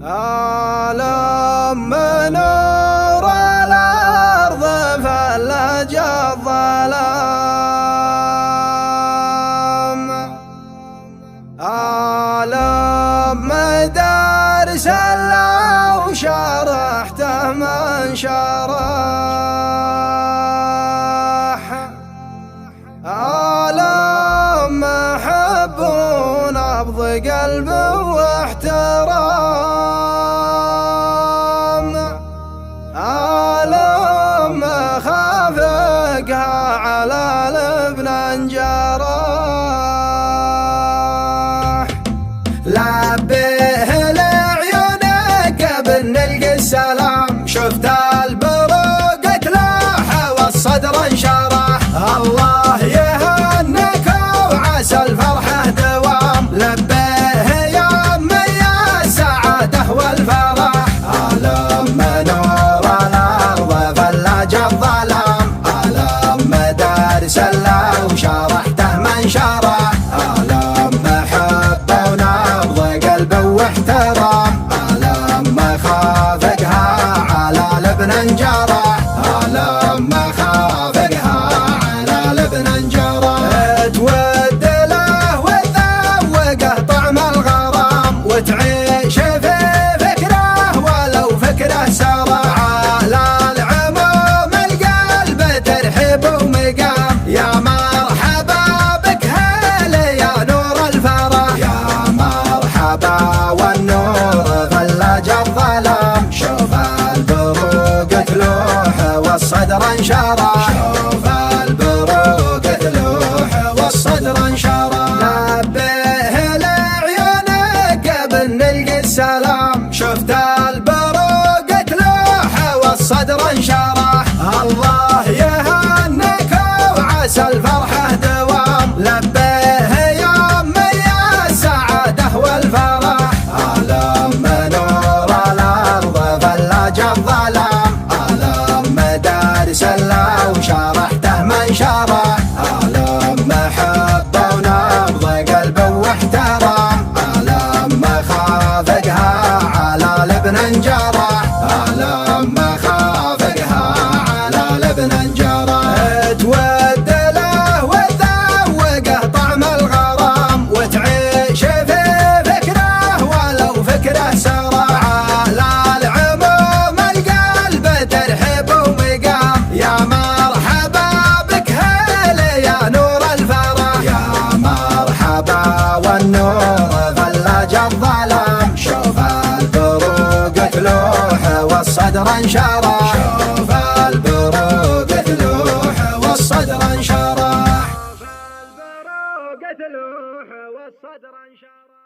عالم نور الأرض فلج الظلام، عالم مدارس لو شرحته من شرح، عالم محب نبض قلب واحترام، عالم خافقها على لبن انجرح. لبيه لعيونك بنلقى السلام، شفت البروق تلاح والصدر انشرح. الله يهنك وعسى الفرحة دوام، لبيه يا أمي السعادة والفرح. عالم نور الأرض فلاج الظلام، عالم مدارس لو شرحته من شرح، عالم محبة ونبض قلب واحترام، عالم مخافقها على لبن انجرح، عالم مخافقها على لبن انجرح. تود له وتذوقه طعم الغرام، وتعيش في فكره ولو فكره سرح. على العموم القلب ترحب ومقام، يا مرحبا بك هلا يا نور الفرح. يا مرحبا والنور فلاج الظلام، شوف البروق تلوح والصدر انشرح، شوف البروق تلوح والصدر انشرح. لبيه لعيونك بنلقى السلام، شفت البروق تلوح والصدر انشرح. الله يهنك وعسى الفرحة دوام، لبيه يا أمي السعادة والفرح. عالم نور الأرض فلاج الظلام، عالم مدارس لو شرحته من شرح، عالم محبة ونبض قلب واحترام، عالم مخافقها على لبن انجرح، عالم مخافقها على لبن انجرح. تود له وتذوقه طعم الغرام، وتعيش في فكره ولو فكره سرح. على العموم القلب ترحب ومقام، يا مرحبا بك هلا يا نور الفرح. يا مرحبا والنور فلاج الظلام، شوف البروق تلوح والصدر انشرح، شوف البروق تلوح والصدر انشرح، شوف البروق تلوح والصدر انشرح.